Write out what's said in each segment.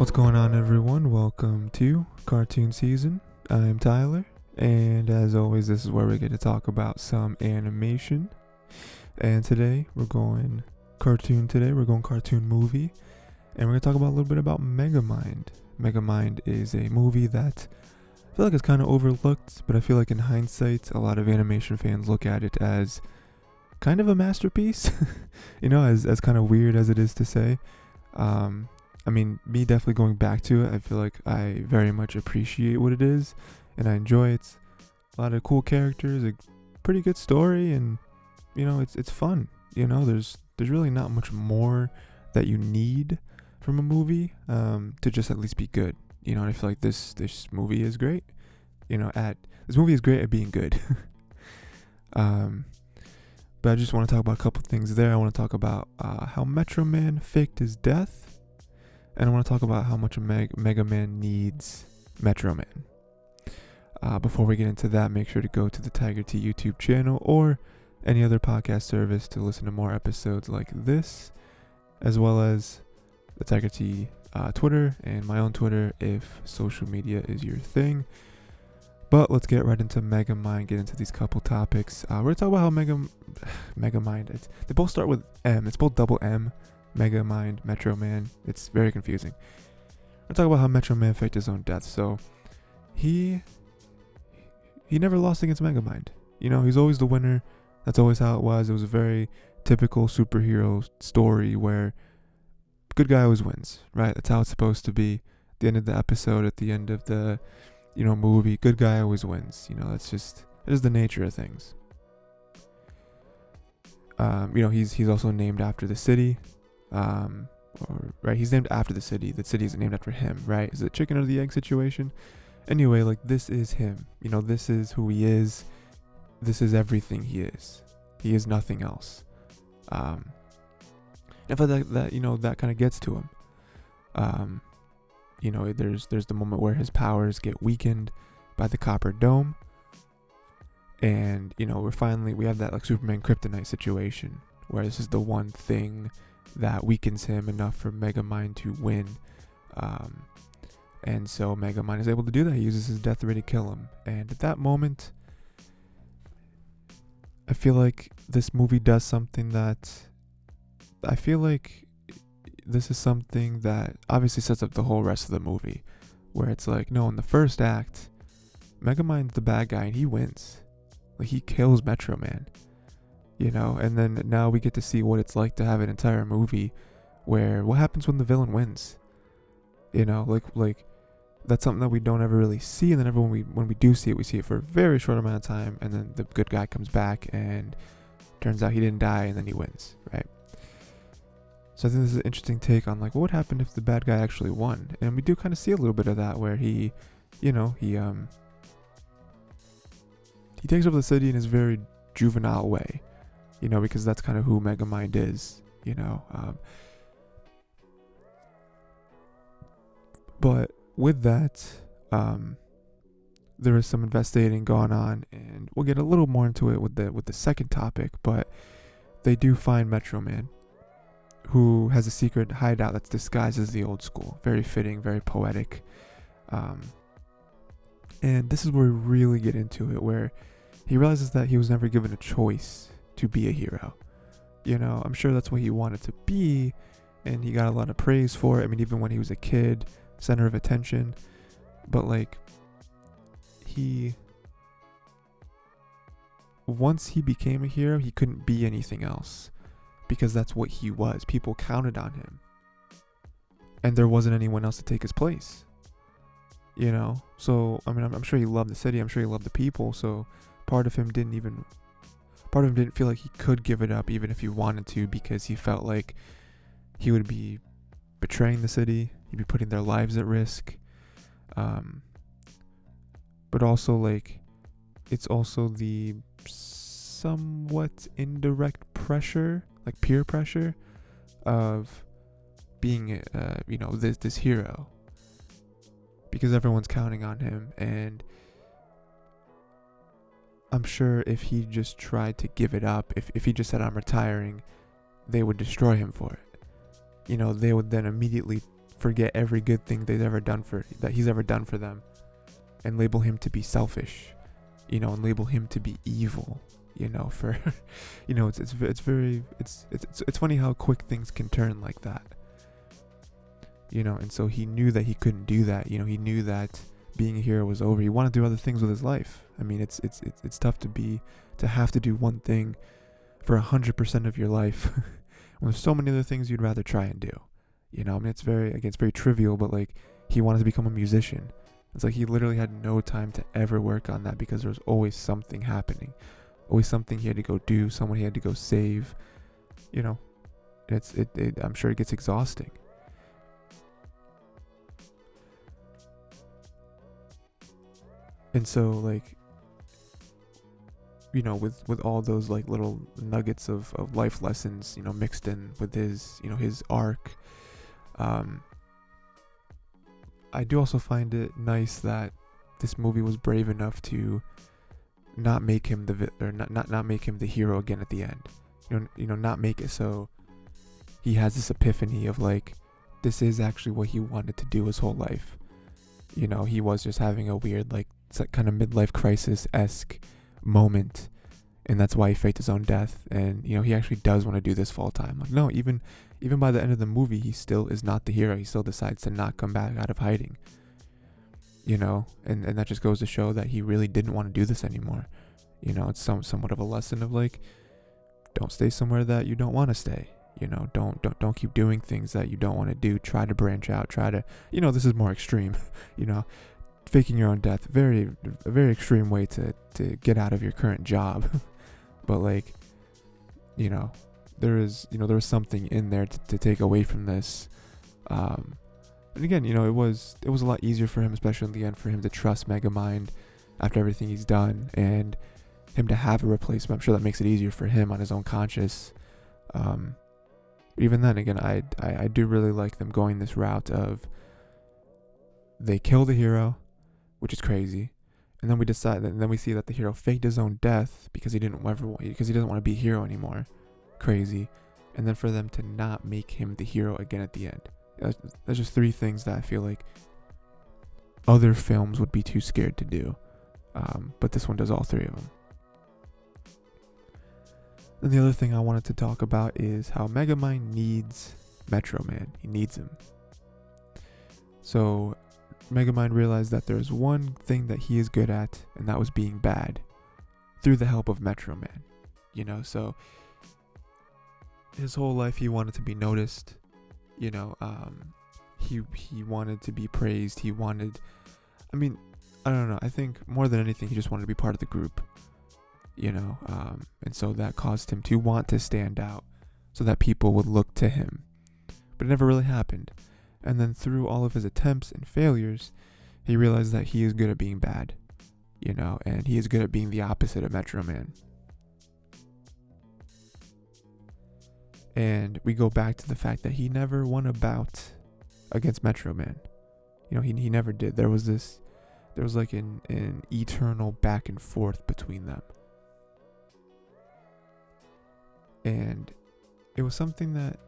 What's going on, everyone? Welcome to Cartoon Season. I'm Tyler, and as always, this is where we get to talk about some animation. And today, we're going cartoon movie, and we're going to talk about a little bit about Megamind. Megamind is a movie that I feel like it's kind of overlooked, but I feel like in hindsight, a lot of animation fans look at it as kind of a masterpiece, as kind of weird as it is to say. Me definitely going back to it, I feel like I very much appreciate what it is, and I enjoy it. A lot of cool characters, a pretty good story, and it's fun. There's really not much more that you need from a movie to just at least be good. And I feel like this movie is great. This movie is great at being good. But I just want to talk about a couple things there. I want to talk about how Metro Man faked his death. And I want to talk about how much Mega Man needs Metro Man. Before we get into that, make sure to go to the Tiger T YouTube channel or any other podcast service to listen to more episodes like this, as well as the Tiger T Twitter and my own Twitter if social media is your thing. But let's get right into Megamind, get into these couple topics. We're going to talk about how Megamind, they both start with M. It's both double M. Megamind, Metro Man. It's very confusing. We'll talk about how Metro Man faked his own death. So he never lost against Megamind. He's always the winner. That's always how it was. It was a very typical superhero story where good guy always wins, right? That's how it's supposed to be. At the end of the episode, at the end of the movie, good guy always wins. That's just the nature of things. He's also named after the city. He's named after the city. The city is named after him, right? Is it a chicken or the egg situation? Anyway, this is him. This is who he is. This is everything he is. He is nothing else. I feel that that kind of gets to him. There's the moment where his powers get weakened by the copper dome, and we have that Superman kryptonite situation where this is the one thing that weakens him enough for Megamind to win. And so Megamind is able to do that. He uses his death ray to kill him. And at that moment, I feel like this movie does something that I feel like this is something that obviously sets up the whole rest of the movie, where it's no, in the first act, Megamind's the bad guy and he wins. He kills Metro Man. And then now we get to see what it's like to have an entire movie where what happens when the villain wins. That's something that we don't ever really see, and then when we do see it, we see it for a very short amount of time, and then the good guy comes back and turns out he didn't die, and then he wins, right? So I think this is an interesting take on what would happen if the bad guy actually won. And we do kind of see a little bit of that where he takes over the city in his very juvenile way. Because that's kind of who Megamind is, But with that, there is some investigating going on, and we'll get a little more into it with the second topic. But they do find Metro Man, who has a secret hideout that's disguised as the old school. Very fitting, very poetic. And this is where we really get into it, where he realizes that he was never given a choice to be a hero. I'm sure that's what he wanted to be, and he got a lot of praise for it. Even when he was a kid, center of attention. But once he became a hero, he couldn't be anything else, because that's what he was. People counted on him, and there wasn't anyone else to take his place. So I'm sure he loved the city. I'm sure he loved the people. So part of him didn't feel like he could give it up, even if he wanted to, because he felt like he would be betraying the city. He'd be putting their lives at risk. But also it's also the somewhat indirect pressure, peer pressure of being this hero, because everyone's counting on him. And I'm sure if he just tried to give it up, if he just said I'm retiring, they would destroy him for it. They would then immediately forget every good thing that he's ever done for them, and label him to be selfish, and label him to be evil, for, it's funny how quick things can turn like that, and so he knew that he couldn't do that, he knew that being a hero was over. He wanted to do other things with his life. I mean, it's tough to have to do one thing for 100% of your life when there's so many other things you'd rather try and do. I mean, it's very trivial, but like, he wanted to become a musician. It's like he literally had no time to ever work on that because there was always something happening, always something he had to go do, someone he had to go save. I'm sure it gets exhausting. And so, like, with all those like little nuggets of life lessons, mixed in with his arc, I do also find it nice that this movie was brave enough to not make him not make him the hero again at the end. Not make it so he has this epiphany of like, this is actually what he wanted to do his whole life. He was just having a weird, like, kind of midlife crisis-esque moment, and that's why he faked his own death. And he actually does want to do this full time. Like, no, even by the end of the movie, he still is not the hero. He still decides to not come back out of hiding. And that just goes to show that he really didn't want to do this anymore. It's somewhat of a lesson of like, don't stay somewhere that you don't want to stay. Don't keep doing things that you don't want to do. Try to branch out. Try to, this is more extreme. Faking your own death, a very extreme way to get out of your current job. But like, there was something in there to take away from this. And again, it was a lot easier for him, especially in the end, for him to trust Megamind after everything he's done, and him to have a replacement. I'm sure that makes it easier for him on his own conscience. Even then, again, I do really like them going this route of, they kill the hero, which is crazy, and then we see that the hero faked his own death because he doesn't want to be a hero anymore. Crazy. And then for them to not make him the hero again at the end. That's just three things that I feel like other films would be too scared to do, but this one does all three of them. And the other thing I wanted to talk about is how Megamind needs Metro Man. He needs him. So Megamind realized that there's one thing that he is good at, and that was being bad, through the help of Metro Man. So his whole life he wanted to be noticed. He wanted to be praised. I don't know. I think more than anything, he just wanted to be part of the group. And so that caused him to want to stand out so that people would look to him. But it never really happened. And then through all of his attempts and failures, he realized that he is good at being bad, and he is good at being the opposite of Metro Man. And we go back to the fact that he never won a bout against Metro Man. He never did. There was like an eternal back and forth between them. And it was something that,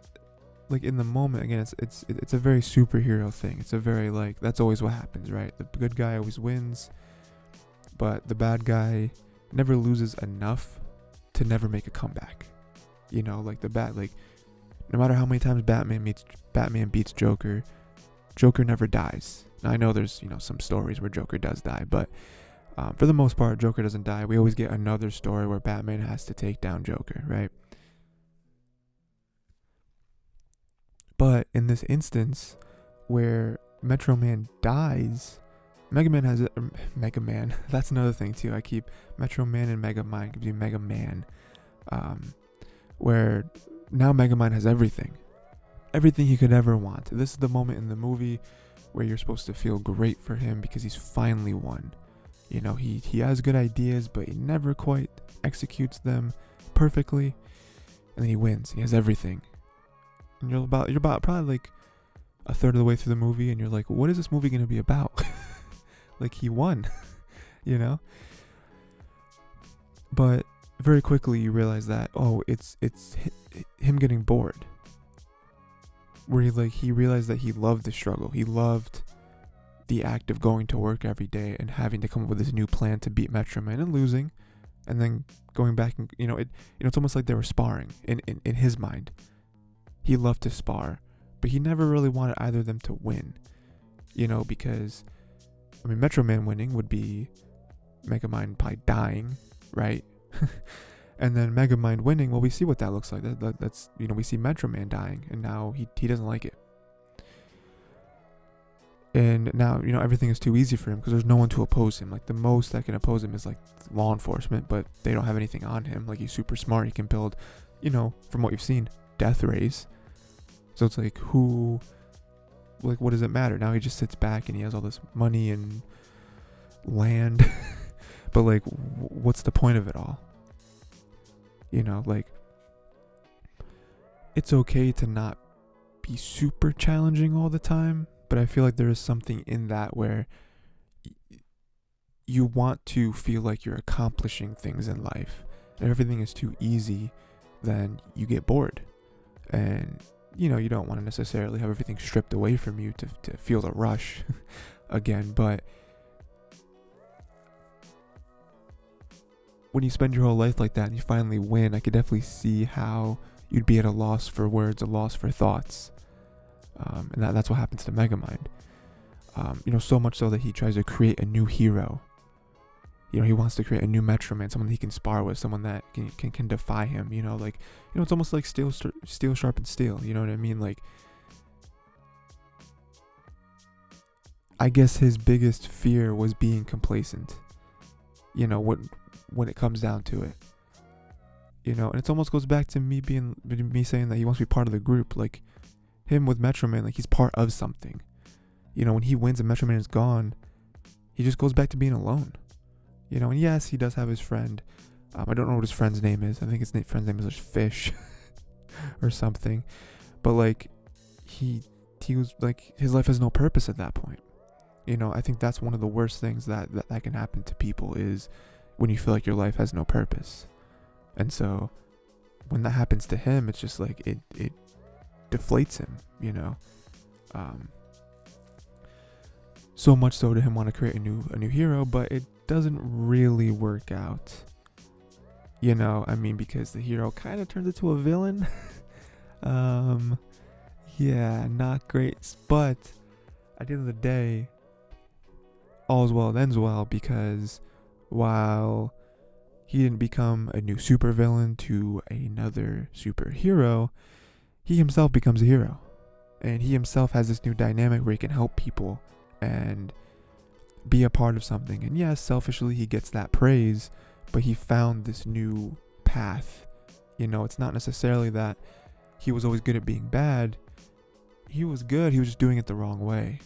like, in the moment, again, it's a very superhero thing. It's a very, like, that's always what happens, right? The good guy always wins, but the bad guy never loses enough to never make a comeback. Like no matter how many times Batman beats Joker, Joker never dies. Now I know there's some stories where Joker does die, but for the most part, Joker doesn't die. We always get another story where Batman has to take down Joker, right? But in this instance, where Metro Man dies, Mega Man, that's another thing too. I keep Metro Man and Megamind gives you Mega Man. Where now Megamind has everything he could ever want. This is the moment in the movie where you're supposed to feel great for him because he's finally won. He has good ideas, but he never quite executes them perfectly. And then he wins. He has everything. And you're about probably like a third of the way through the movie, and you're like, what is this movie going to be about? Like, he won, But very quickly you realize that, it's him getting bored. where he realized that he loved the struggle. He loved the act of going to work every day and having to come up with this new plan to beat Metro Man and losing, and then going back and it's almost like they were sparring in his mind. He loved to spar, but he never really wanted either of them to win, because Metro Man winning would be Megamind probably dying, right? And then Megamind winning, well, we see what that looks like. That's we see Metro Man dying, and now he doesn't like it. And now, everything is too easy for him because there's no one to oppose him. Like, the most that can oppose him is, like, law enforcement, but they don't have anything on him. Like, he's super smart. He can build, from what you've seen, death rays. So it's like, what does it matter? Now he just sits back and he has all this money and land. But, like, what's the point of it all? It's okay to not be super challenging all the time. But I feel like there is something in that where you want to feel like you're accomplishing things in life. And if everything is too easy, then you get bored. And, you don't want to necessarily have everything stripped away from you to feel the rush again. But when you spend your whole life like that and you finally win, I could definitely see how you'd be at a loss for words, a loss for thoughts. And that's what happens to Megamind. So much so that he tries to create a new hero. He wants to create a new Metro Man, someone that he can spar with, someone that can defy him. It's almost like steel sharpens steel. You know what I mean? Like, I guess his biggest fear was being complacent. When it comes down to it. And it almost goes back to me saying that he wants to be part of the group. Like, him with Metro Man, like, he's part of something. When he wins and Metro Man is gone, he just goes back to being alone. And yes, he does have his friend. I don't know what his friend's name is. I think his friend's name is just Fish or something. But, like, he was, like, his life has no purpose at that point. I think that's one of the worst things that can happen to people is when you feel like your life has no purpose. And so when that happens to him, it's just like it deflates him, so much so to him want to create a new hero, but it doesn't really work out, because the hero kind of turns into a villain. Yeah, not great, but at the end of the day, all's well that ends well, because while he didn't become a new supervillain to another superhero, he himself becomes a hero. And he himself has this new dynamic where he can help people and be a part of something. And yes, selfishly he gets that praise, but he found this new path. It's not necessarily that he was always good at being bad. He was good, he was just doing it the wrong way.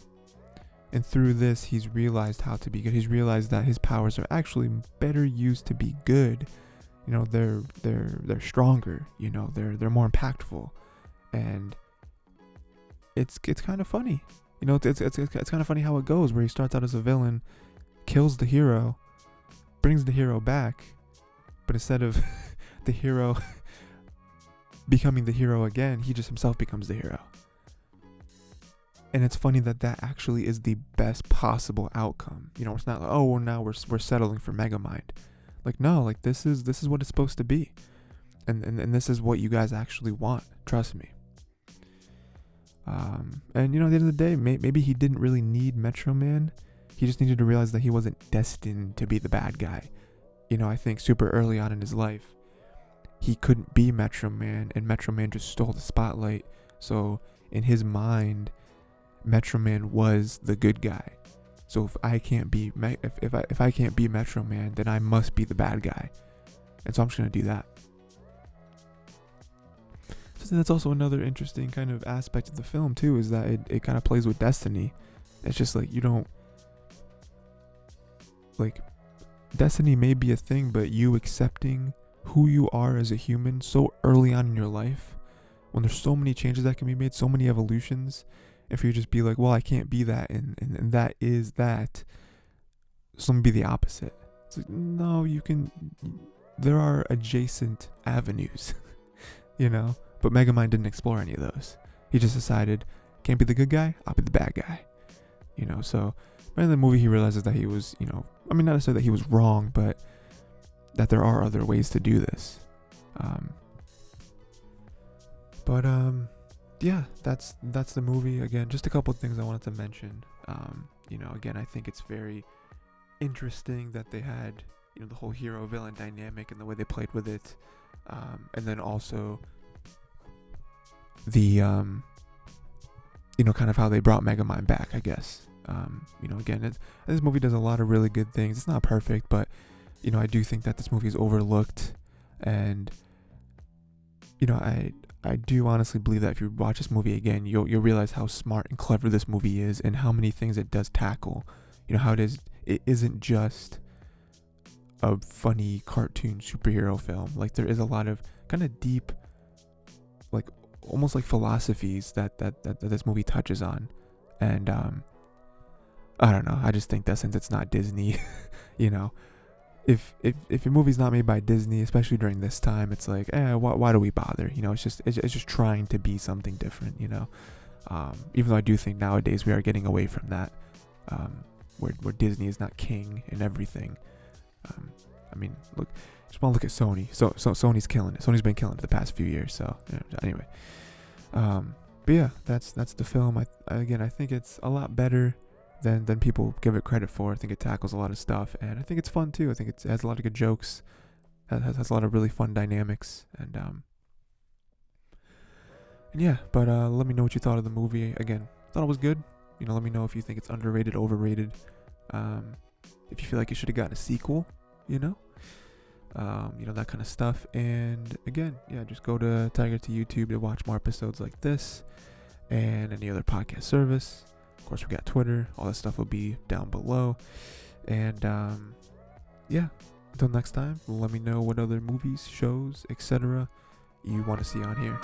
And through this, he's realized how to be good. He's realized that his powers are actually better used to be good. They're stronger. They're more impactful. And it's kind of funny. It's kind of funny how it goes, where he starts out as a villain, kills the hero, brings the hero back, but instead of the hero becoming the hero again, he just himself becomes the hero. And it's funny that actually is the best possible outcome. It's not like, oh, well, now we're settling for Megamind. Like, no, like, this is what it's supposed to be. And this is what you guys actually want. Trust me. And, at the end of the day, maybe he didn't really need Metro Man. He just needed to realize that he wasn't destined to be the bad guy. I think super early on in his life, he couldn't be Metro Man, and Metro Man just stole the spotlight. So, in his mind, Metro Man was the good guy. So if I can't be if I can't be Metro Man, then I must be the bad guy. And so I'm just gonna do that. So that's also another interesting kind of aspect of the film too, is that it kind of plays with destiny. It's just like, you don't, like, destiny may be a thing, but you accepting who you are as a human so early on in your life, when there's so many changes that can be made, so many evolutions, if you just be like, well, I can't be that, and that is that, so let me be the opposite. It's like, no, you can, there are adjacent avenues, but Megamind didn't explore any of those. He just decided, can't be the good guy, I'll be the bad guy. So by the end of the movie, he realizes that he was, not necessarily that he was wrong, but that there are other ways to do this. Yeah, that's the movie. Again, just a couple of things I wanted to mention. Again, I think it's very interesting that they had, the whole hero-villain dynamic and the way they played with it. And then also the, kind of how they brought Megamind back, I guess. Again, this movie does a lot of really good things. It's not perfect, but, I do think that this movie is overlooked. And, I do honestly believe that if you watch this movie again, you'll realize how smart and clever this movie is and how many things it does tackle. How it isn't just a funny cartoon superhero film. Like, there is a lot of kind of deep, like almost like philosophies that this movie touches on. And I don't know, I just think that since it's not Disney, if your movie's not made by Disney, especially during this time, it's like, why do we bother? It's just trying to be something different. Even though I do think nowadays we are getting away from that, where Disney is not king and everything. Just want to look at Sony. So Sony's killing it. Sony's been killing it the past few years. So anyway, but yeah, that's the film. I think it's a lot better than people give it credit for. I think it tackles a lot of stuff, and I think it's fun too. I think it has a lot of good jokes. Has a lot of really fun dynamics, and yeah. But let me know what you thought of the movie. Again, thought it was good. Let me know if you think it's underrated, overrated. If you feel like it should have gotten a sequel, that kind of stuff. And again, yeah, just go to Tiger to YouTube to watch more episodes like this and any other podcast service. Of course, we got Twitter. All that stuff will be down below. And yeah, until next time, let me know what other movies, shows, etc. you want to see on here.